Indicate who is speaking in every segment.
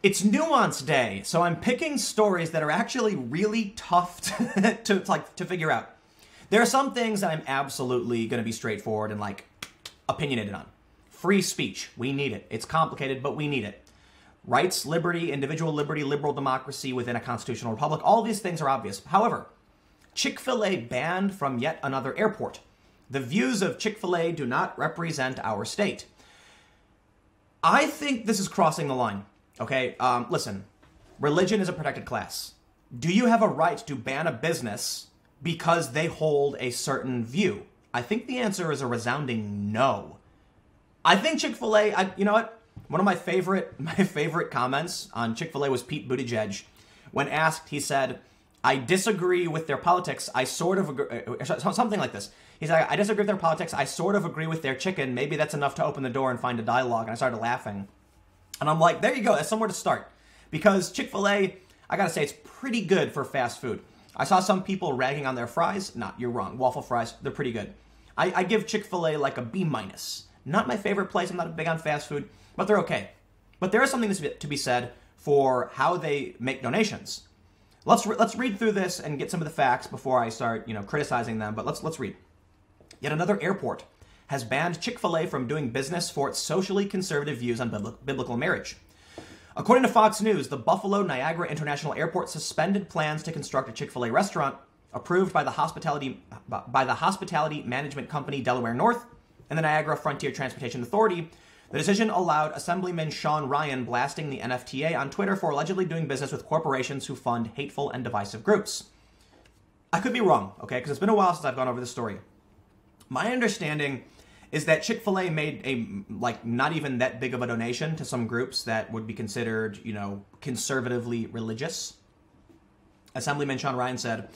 Speaker 1: It's nuance day, so I'm picking stories that are actually really tough to figure out. There are some things that I'm absolutely going to be straightforward and opinionated on. Free speech, we need it. It's complicated, but we need it. Rights, liberty, individual liberty, liberal democracy within a constitutional republic, all these things are obvious. However, Chick-fil-A banned from yet another airport. The views of Chick-fil-A do not represent our state. I think this is crossing the line. Okay, listen, religion is a protected class. Do you have a right to ban a business because they hold a certain view? I think the answer is a resounding no. I think Chick-fil-A, you know what? One of my favorite comments on Chick-fil-A was Pete Buttigieg. When asked, he said, I disagree with their politics. I sort of agree, something like this. He's like, I disagree with their politics. I sort of agree with their chicken. Maybe that's enough to open the door and find a dialogue. And I started laughing. And I'm like, there you go. That's somewhere to start. Because Chick-fil-A, I gotta say, it's pretty good for fast food. I saw some people ragging on their fries. Nah, you're wrong. Waffle fries, they're pretty good. I give Chick-fil-A like a B-. Not my favorite place. I'm not big on fast food, but they're okay. But there is something to be said for how they make donations. Let's read through this and get some of the facts before I start, criticizing them. But let's read. Yet another airport has banned Chick-fil-A from doing business for its socially conservative views on biblical marriage. According to Fox News, the Buffalo Niagara International Airport suspended plans to construct a Chick-fil-A restaurant approved by the hospitality management company Delaware North and the Niagara Frontier Transportation Authority. The decision allowed Assemblyman Sean Ryan blasting the NFTA on Twitter for allegedly doing business with corporations who fund hateful and divisive groups. I could be wrong, okay, because it's been a while since I've gone over this story. My understanding is that Chick-fil-A made not even that big of a donation to some groups that would be considered, conservatively religious. Assemblyman Sean Ryan said,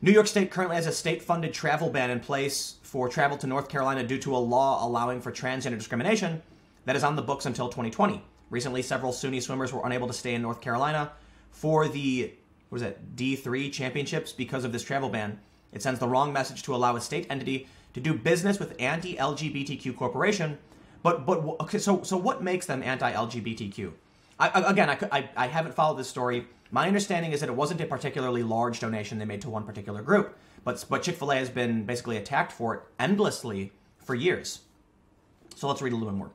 Speaker 1: New York State currently has a state-funded travel ban in place for travel to North Carolina due to a law allowing for transgender discrimination that is on the books until 2020. Recently, several SUNY swimmers were unable to stay in North Carolina for the, D3 championships because of this travel ban. It sends the wrong message to allow a state entity to do business with anti-LGBTQ corporation. Okay, so what makes them anti-LGBTQ? I haven't followed this story. My understanding is that it wasn't a particularly large donation they made to one particular group, but Chick-fil-A has been basically attacked for it endlessly for years. So let's read a little bit more.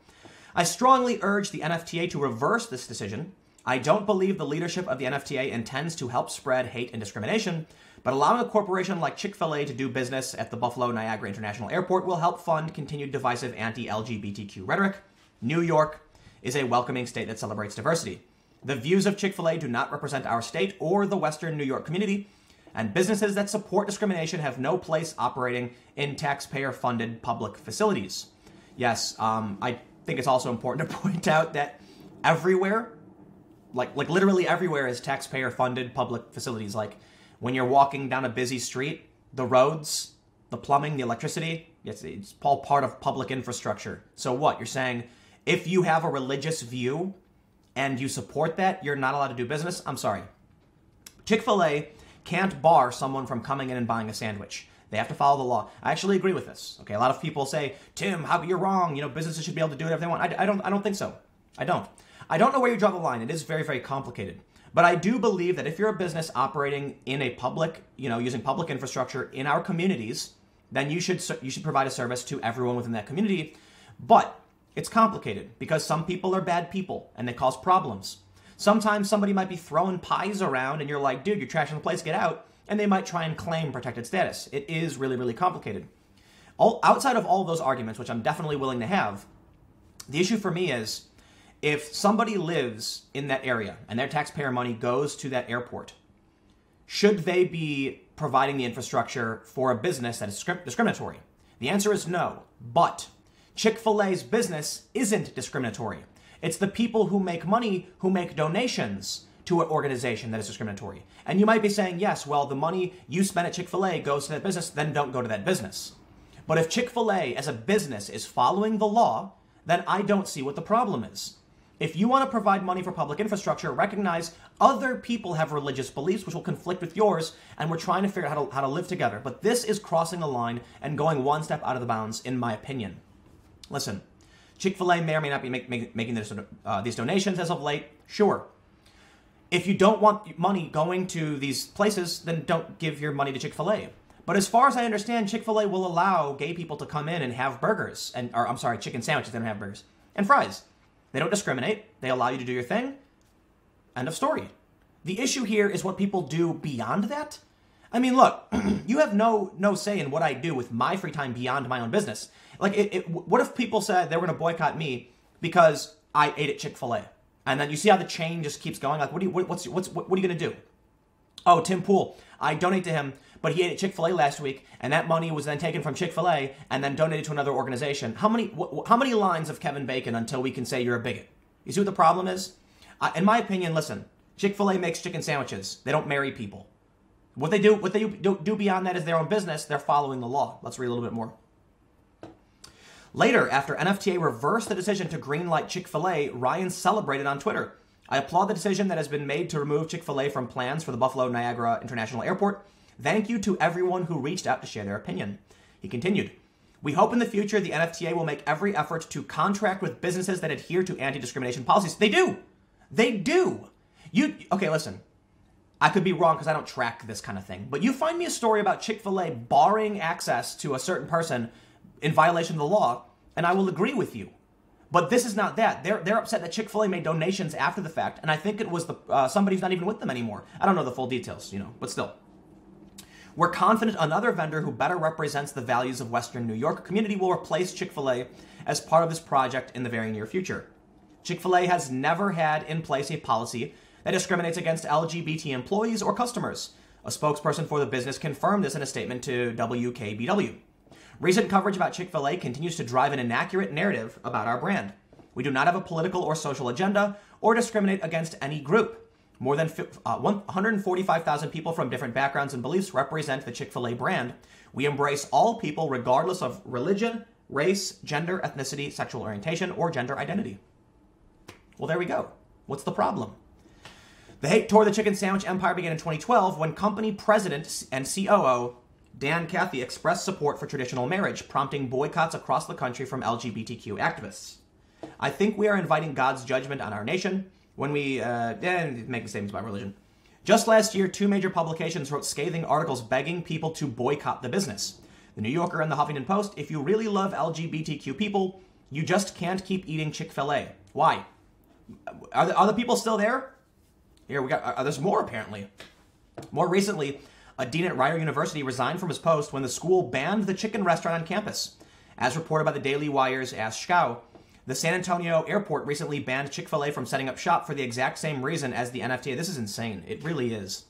Speaker 1: I strongly urge the NFTA to reverse this decision. I don't believe the leadership of the NFTA intends to help spread hate and discrimination, but allowing a corporation like Chick-fil-A to do business at the Buffalo Niagara International Airport will help fund continued divisive anti-LGBTQ rhetoric. New York is a welcoming state that celebrates diversity. The views of Chick-fil-A do not represent our state or the Western New York community, and businesses that support discrimination have no place operating in taxpayer-funded public facilities. Yes, I think it's also important to point out that everywhere, like literally everywhere, is taxpayer-funded public facilities. Like when you're walking down a busy street, the roads, the plumbing, the electricity, it's all part of public infrastructure. So what? You're saying if you have a religious view and you support that, you're not allowed to do business? I'm sorry. Chick-fil-A can't bar someone from coming in and buying a sandwich. They have to follow the law. I actually agree with this. Okay, a lot of people say, Tim, you're wrong. Businesses should be able to do whatever they want. I don't think so. I don't know where you draw the line. It is very, very complicated. But I do believe that if you're a business operating in a public, using public infrastructure in our communities, then you should provide a service to everyone within that community. But it's complicated because some people are bad people and they cause problems. Sometimes somebody might be throwing pies around and you're like, dude, you're trashing the place, get out. And they might try and claim protected status. It is really, really complicated. Outside of all of those arguments, which I'm definitely willing to have, the issue for me is if somebody lives in that area and their taxpayer money goes to that airport, should they be providing the infrastructure for a business that is discriminatory? The answer is no. But Chick-fil-A's business isn't discriminatory. It's the people who make money who make donations to an organization that is discriminatory. And you might be saying, yes, well, the money you spend at Chick-fil-A goes to that business, then don't go to that business. But if Chick-fil-A as a business is following the law, then I don't see what the problem is. If you want to provide money for public infrastructure, recognize other people have religious beliefs which will conflict with yours, and we're trying to figure out how to live together. But this is crossing the line and going one step out of the bounds, in my opinion. Listen, Chick-fil-A may or may not be making these donations as of late. Sure. If you don't want money going to these places, then don't give your money to Chick-fil-A. But as far as I understand, Chick-fil-A will allow gay people to come in and have burgers. Chicken sandwiches. They don't have burgers. And fries. They don't discriminate. They allow you to do your thing. End of story. The issue here is what people do beyond that. I mean, look, you have no say in what I do with my free time beyond my own business. Like, what if people said they were going to boycott me because I ate at Chick-fil-A? And then you see how the chain just keeps going. Like, what are you going to do? Oh, Tim Pool, I donate to him, but he ate at Chick-fil-A last week, and that money was then taken from Chick-fil-A and then donated to another organization. How many lines of Kevin Bacon until we can say you're a bigot? You see what the problem is? In my opinion, listen, Chick-fil-A makes chicken sandwiches. They don't marry people. What they do beyond that is their own business. They're following the law. Let's read a little bit more. Later, after NFTA reversed the decision to greenlight Chick-fil-A, Ryan celebrated on Twitter. I applaud the decision that has been made to remove Chick-fil-A from plans for the Buffalo Niagara International Airport. Thank you to everyone who reached out to share their opinion. He continued, we hope in the future the NFTA will make every effort to contract with businesses that adhere to anti-discrimination policies. They do. They do. Okay, listen. I could be wrong because I don't track this kind of thing. But you find me a story about Chick-fil-A barring access to a certain person in violation of the law, and I will agree with you. But this is not that. They're upset that Chick-fil-A made donations after the fact, and I think it was somebody who's not even with them anymore. I don't know the full details, but still. We're confident another vendor who better represents the values of Western New York community will replace Chick-fil-A as part of this project in the very near future. Chick-fil-A has never had in place a policy that discriminates against LGBT employees or customers. A spokesperson for the business confirmed this in a statement to WKBW. Recent coverage about Chick-fil-A continues to drive an inaccurate narrative about our brand. We do not have a political or social agenda or discriminate against any group. More than 145,000 people from different backgrounds and beliefs represent the Chick-fil-A brand. We embrace all people regardless of religion, race, gender, ethnicity, sexual orientation, or gender identity. Well, there we go. What's the problem? The hate toward the chicken sandwich empire began in 2012 when company president and COO Dan Cathy expressed support for traditional marriage, prompting boycotts across the country from LGBTQ activists. I think we are inviting God's judgment on our nation when we make statements about religion. Just last year, 2 major publications wrote scathing articles begging people to boycott the business. The New Yorker and the Huffington Post, if you really love LGBTQ people, you just can't keep eating Chick-fil-A. Why? Are the people still there? Here, there's more apparently. More recently, a dean at Rider University resigned from his post when the school banned the chicken restaurant on campus. As reported by the Daily Wire's Ash Schau, the San Antonio airport recently banned Chick-fil-A from setting up shop for the exact same reason as the NFTA. This is insane. It really is.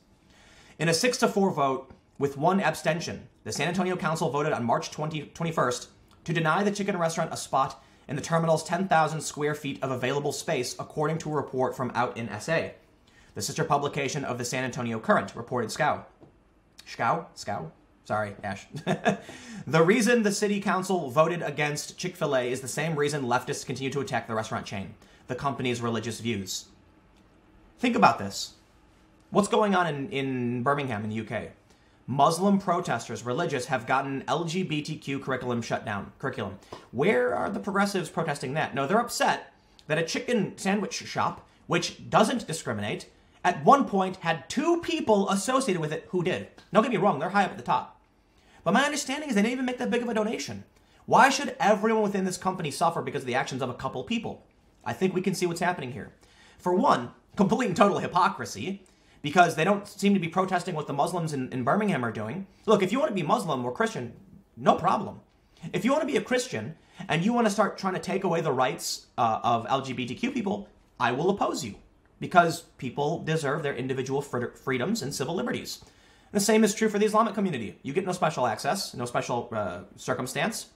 Speaker 1: In a 6-4 vote with 1 abstention, the San Antonio Council voted on March 21st to deny the chicken restaurant a spot in the terminal's 10,000 square feet of available space, according to a report from Out in SA, the sister publication of the San Antonio Current, reported Schau. Sorry, Ash. The reason the city council voted against Chick-fil-A is the same reason leftists continue to attack the restaurant chain, the company's religious views. Think about this. What's going on in Birmingham in the UK? Muslim protesters, religious, have gotten LGBTQ curriculum shut down. Where are the progressives protesting that? No, they're upset that a chicken sandwich shop, which doesn't discriminate, at one point had 2 people associated with it who did. Don't get me wrong, they're high up at the top. But my understanding is they didn't even make that big of a donation. Why should everyone within this company suffer because of the actions of a couple people? I think we can see what's happening here. For one, complete and total hypocrisy, because they don't seem to be protesting what the Muslims in Birmingham are doing. Look, if you want to be Muslim or Christian, no problem. If you want to be a Christian and you want to start trying to take away the rights of LGBTQ people, I will oppose you, because people deserve their individual freedoms and civil liberties. The same is true for the Islamic community. You get no special access, no special circumstance.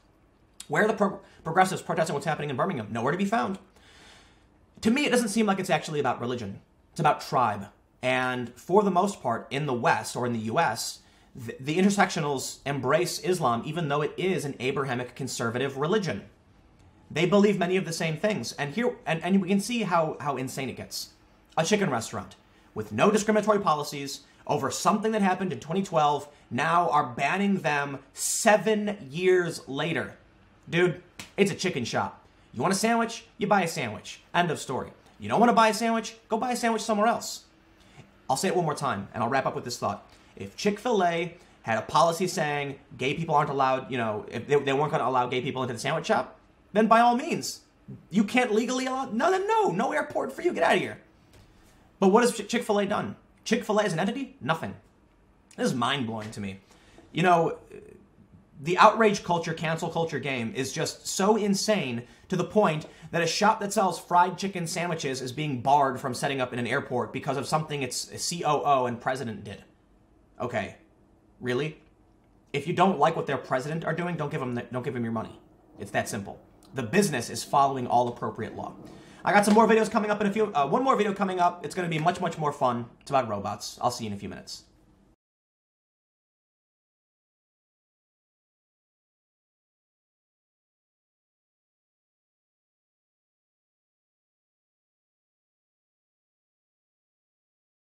Speaker 1: Where are the progressives protesting what's happening in Birmingham? Nowhere to be found. To me, it doesn't seem like it's actually about religion. It's about tribe. And for the most part, in the West or in the U.S., the intersectionals embrace Islam, even though it is an Abrahamic conservative religion. They believe many of the same things. And we can see how insane it gets. A chicken restaurant with no discriminatory policies over something that happened in 2012 now are banning them 7 years later. Dude, it's a chicken shop. You want a sandwich? You buy a sandwich. End of story. You don't want to buy a sandwich? Go buy a sandwich somewhere else. I'll say it one more time, and I'll wrap up with this thought. If Chick-fil-A had a policy saying gay people aren't allowed, you know, if they weren't going to allow gay people into the sandwich shop, then by all means, you can't legally allow, no airport for you, get out of here. But what has Chick-fil-A done? Chick-fil-A as an entity? Nothing. This is mind-blowing to me. You know, the outrage culture, cancel culture game is just so insane to the point that a shop that sells fried chicken sandwiches is being barred from setting up in an airport because of something its COO and president did. Okay, really? If you don't like what their president are doing, don't give them your money. It's that simple. The business is following all appropriate law. I got some more videos coming up in a few. One more video coming up. It's going to be much more fun. It's about robots. I'll see you in a few minutes.